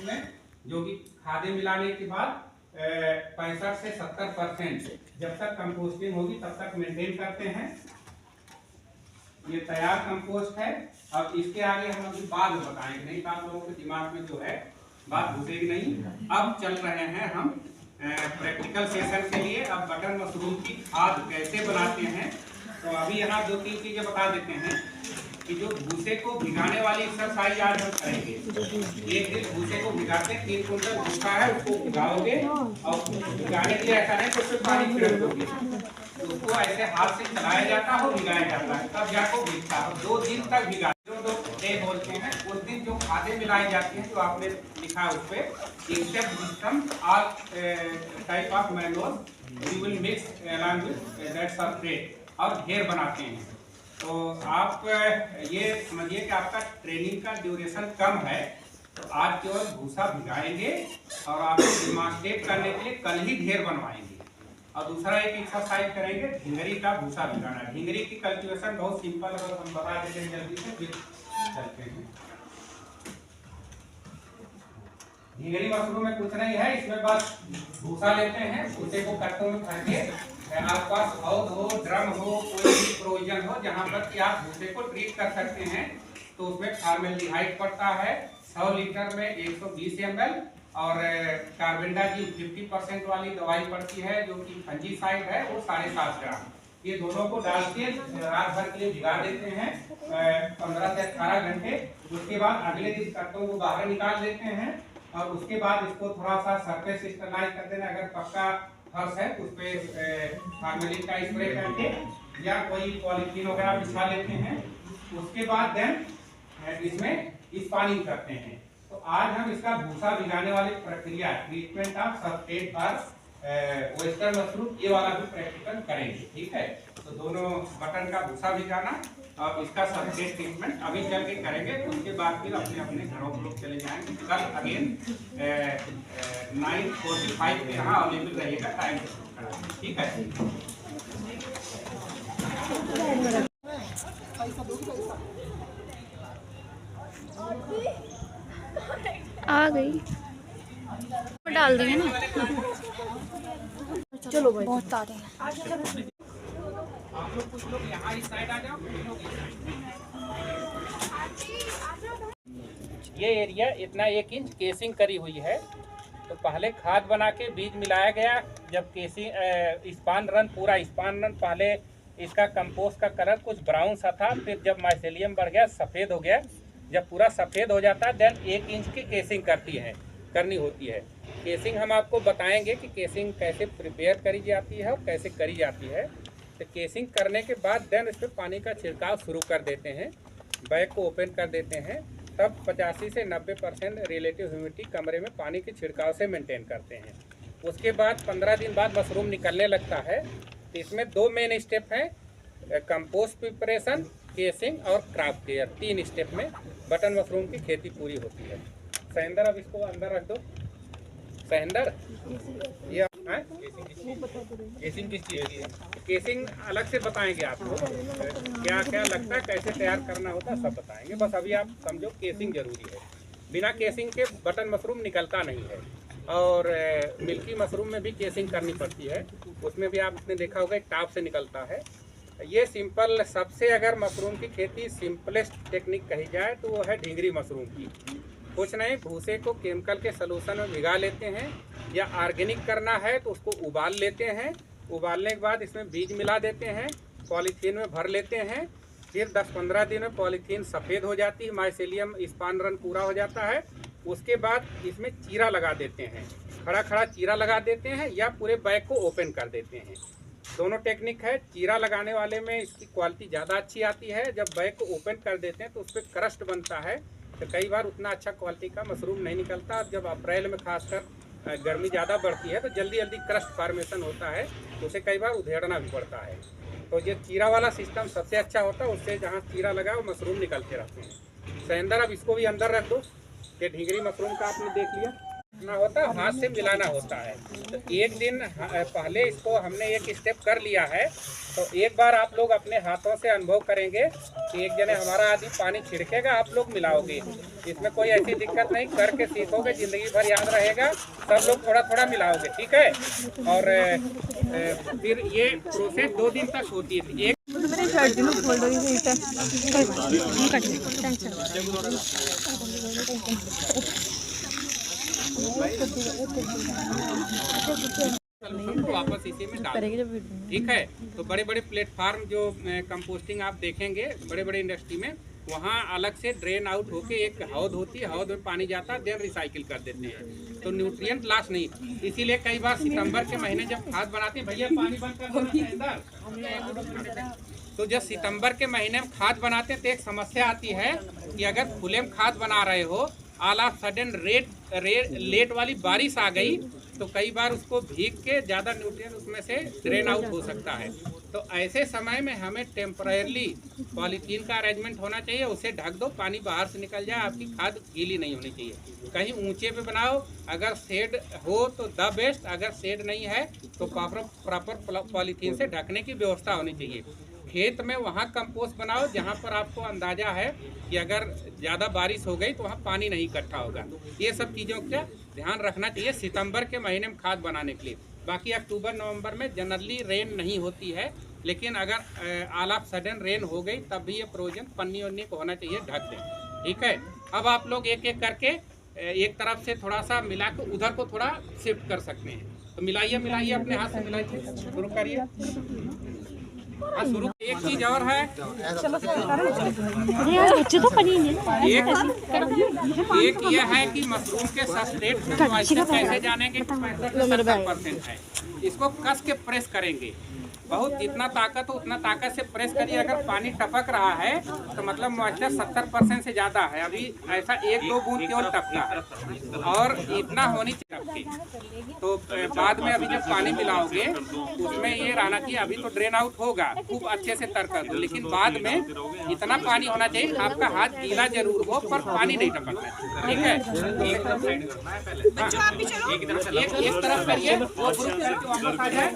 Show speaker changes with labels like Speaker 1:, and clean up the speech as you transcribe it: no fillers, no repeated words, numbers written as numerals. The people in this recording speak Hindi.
Speaker 1: में जो कि खादें मिलाने के बाद 65 से 70% जब तक कंपोस्टिंग होगी तब तक मेंटेन करते हैं। ये तैयार कंपोस्ट है। अब इसके आगे हम अभी बाद में बताएंगे, नहीं तो आप लोगों के दिमाग में जो है बात घुसेगी नहीं। अब चल रहे हैं हम प्रैक्टिकल सेशन के लिए। अब बटन मशरूम की खाद कैसे बनाते हैं, तो अभी यहाँ 2-3 चीजें बता देते हैं कि जो भूसे को भिगाने वाली एक्सरसाइज आज हम करेंगे। एक दिन भूसे को भिगाते हैं, 3 कुंटल भूसा है उसको भिगाओगे और भिगाने के लिए ऐसा नहीं तो उसमें पानी छिड़क दोगे, उसको ऐसे हाथ से चलाया जाता है, भिगाया जाता है, तब जाकर भिगता है। 2 दिन तक भिगा जो डे बोलते हैं उस दिन जो खादें मिलाई जाती हैं जो आपने लिखा है उस पर इंसेक्ट सिस्टम और type of manual we will mix along with that substrate और ढेर बनाते हैं। तो आप ये समझिए कि आपका ट्रेनिंग का ड्यूरेशन कम है, तो आज केवल भूसा भिगाएंगे और आपको डिमॉन्स्ट्रेट करने के लिए कल ही ढेर बनवाएंगे। और दूसरा एक एक्सरसाइज करेंगे ढिंगरी का भूसा भिगाना। ढिंगरी की कल्टीवेशन बहुत सिंपल है, हम बता देते हैं जल्दी से, फिर चलते हैं। ढिंगरी मशरूम में कुछ नहीं है, इसमें बस भूसा लेते हैं, भूसे को कट्टों में भर के आसपास हौद हो, ड्रम हो, कोई भी प्रोविजन हो जहाँ पर कि आप भूसे को ट्रीट कर सकते हैं, तो उसमें फॉर्मेल्डिहाइड पड़ता है 100 लीटर में 120 ml और कार्बेंडाजिम 50% वाली दवाई पड़ती है जो कि फंजीसाइड है, वो 7.5 ग्राम। ये दोनों को डाल के रात भर के लिए भिगा देते हैं 15 से 18 घंटे। उसके बाद अगले दिन कट्टों को बाहर निकाल देते हैं और उसके बाद इसको थोड़ा सा सरफेस स्टरलाइज कर देना। अगर पक्का फर्श है उस पर फॉर्मेलिन का स्प्रे करके या कोई पॉलीथीन वगैरह बिछा लेते हैं। उसके बाद देन इसमें स्पानिंग करते हैं। तो आज हम इसका भूसा भिगाने वाली प्रक्रिया ट्रीटमेंट ऑफ सब्सट्रेट और वेस्टर्न मशरूम ये वाला भी प्रैक्टिकल करेंगे, ठीक है। तो दोनों बटन का भूसा भिगाना और इसका सब्सट्रेट ट्रीटमेंट अभी चल के करेंगे। उसके बाद फिर अपने अपने घरों को लोग चले जाएंगे। कल अगेन 9:45 पे यहाँ अवेलेबल रहेगा, टाइम ठीक है।
Speaker 2: आ गई डाल देंगे ना, चलो भाई बहुत तारे हैं।
Speaker 1: आप लोग कुछ लोग यहाँ इस साइड आ जाओ, ये एरिया इतना 1 इंच केसिंग करी हुई है। तो पहले खाद बना के बीज मिलाया गया। जब केसिंग स्पान रन पूरा स्पान रन पहले इसका कंपोस्ट का कलर कुछ ब्राउन सा था, फिर जब माइसेलियम बढ़ गया सफ़ेद हो गया। जब पूरा सफ़ेद हो जाता है देन 1 इंच की केसिंग करनी होती है। केसिंग हम आपको बताएंगे कि केसिंग कैसे प्रिपेयर करी जाती है और कैसे करी जाती है। तो केसिंग करने के बाद देन इस पर पानी का छिड़काव शुरू कर देते हैं, बैग को ओपन कर देते हैं। तब 85 से 90% रिलेटिव ह्यूमिडिटी कमरे में पानी के छिड़काव से मेंटेन करते हैं। उसके बाद 15 दिन बाद मशरूम निकलने लगता है। तो इसमें 2 मेन स्टेप हैं, कंपोस्ट प्रिपरेशन, केसिंग और क्रॉप केयर। 3 स्टेप में बटन मशरूम की खेती पूरी होती है। सहेंदर अब इसको अंदर रख दो। सहेंदर ये केसिंग किस चीज़ की है? केसिंग अलग से बताएंगे आपको, क्या क्या लगता है, कैसे तैयार करना होता है, सब बताएंगे। बस अभी आप समझो केसिंग जरूरी है। बिना केसिंग के बटन मशरूम निकलता नहीं है। और मिल्की मशरूम में भी केसिंग करनी पड़ती है, उसमें भी आपने देखा होगा एक टाप से निकलता है। ये सिंपल सबसे, अगर मशरूम की खेती सिंपलेस्ट टेक्निक कही जाए तो वो है ढिंगरी मशरूम की। कुछ नहीं, भूसे को केमिकल के सलूशन में भिगा लेते हैं, या ऑर्गेनिक करना है तो उसको उबाल लेते हैं। उबालने के बाद इसमें बीज मिला देते हैं, पॉलीथीन में भर लेते हैं। फिर 10-15 दिन में पॉलीथीन सफ़ेद हो जाती है, माइसेलियम स्पान रन पूरा हो जाता है। उसके बाद इसमें चीरा लगा देते हैं, खड़ा चीरा लगा देते हैं या पूरे बैग को ओपन कर देते हैं। दोनों टेक्निक है। चीरा लगाने वाले में इसकी क्वालिटी ज़्यादा अच्छी आती है। जब बैग को ओपन कर देते हैं तो उस पर क्रस्ट बनता है, तो कई बार उतना अच्छा क्वालिटी का मशरूम नहीं निकलता। जब अप्रैल में खासकर गर्मी ज़्यादा बढ़ती है तो जल्दी क्रस्ट फॉर्मेशन होता है, तो उसे कई बार उधेड़ना भी पड़ता है। तो ये चीरा वाला सिस्टम सबसे अच्छा होता है, उससे जहाँ चीरा लगा वो मशरूम निकलते रहते हैं। सहेंदर अब इसको भी अंदर रख दो। ये ढिंगरी मशरूम का आपने देख लिया। घोटना होता है, हाथ से मिलाना होता है। तो एक दिन पहले इसको हमने एक स्टेप कर लिया है, तो एक बार आप लोग अपने हाथों से अनुभव करेंगे कि एक जने हमारा आदमी पानी छिड़केगा, आप लोग मिलाओगे। इसमें कोई ऐसी दिक्कत नहीं, करके सीखोगे, ज़िंदगी भर याद रहेगा। सब लोग थोड़ा थोड़ा मिलाओगे, ठीक है। और फिर ये प्रोसेस 2 दिन तक होती है। एक को वापस इसी में डाल, ठीक है। तो बड़े बड़े प्लेटफार्म जो कंपोस्टिंग आप देखेंगे बड़े बड़े इंडस्ट्री में, वहाँ अलग से ड्रेन आउट होके एक हौद होती है, हौद में पानी जाता है, देन रिसाइकिल कर देते हैं, तो न्यूट्रिएंट लॉस नहीं। इसीलिए कई बार सितंबर के महीने जब खाद बनाते हैं, भैया पानी बंद कर देना। तो जब सितंबर के महीने में खाद बनाते हैं तो एक समस्या आती है कि अगर खुले में खाद बना रहे हो, ऑल ऑफ सडन लेट वाली बारिश आ गई, तो कई बार उसको भीग के ज़्यादा न्यूट्रिएंट उसमें से ड्रेन आउट हो सकता है। तो ऐसे समय में हमें टेम्परेरली पॉलीथीन का अरेंजमेंट होना चाहिए, उसे ढक दो, पानी बाहर से निकल जाए, आपकी खाद गीली नहीं होनी चाहिए। कहीं ऊंचे पे बनाओ, अगर शेड हो तो द बेस्ट, अगर शेड नहीं है तो प्रॉपर पॉलीथीन से ढकने की व्यवस्था होनी चाहिए। खेत में वहाँ कंपोस्ट बनाओ जहाँ पर आपको अंदाजा है कि अगर ज़्यादा बारिश हो गई तो वहाँ पानी नहीं इकट्ठा होगा। ये सब चीज़ों का ध्यान रखना चाहिए सितंबर के महीने में खाद बनाने के लिए। बाकी अक्टूबर नवंबर में जनरली रेन नहीं होती है, लेकिन अगर ऑल ऑफ सडन रेन हो गई तब भी ये प्रोविजन पन्नी वन्नी को होना चाहिए, ढक दें, ठीक है। अब आप लोग एक एक करके एक तरफ से थोड़ा सा मिला के उधर को थोड़ा शिफ्ट कर सकते हैं। तो मिलाइए अपने हाथ से मिलाइए, शुरू करिए। हाँ शुरू। एक चीज और है, एक ये है कि मशरूम के सब्सट्रेट कैसे जानेंगे कि 65% है। इसको कस के प्रेस करेंगे, बहुत जितना ताकत हो उतना ताकत से प्रेस करिए। अगर पानी टपक रहा है तो मतलब मॉइस्चर 70% से ज़्यादा है, अभी ऐसा 1-2 बूंद केवल टपका है और इतना होनी चाहिए। तो बाद में अभी जब पानी मिलाओगे उसमें ये रहना चाहिए, अभी तो ड्रेन आउट होगा, खूब अच्छे से तर कर दो, लेकिन बाद में इतना पानी होना चाहिए आपका हाथ गीला जरूर हो पर पानी नहीं टपकना, ठीक है। एक तरफ करिए, वो वापस आ जाए।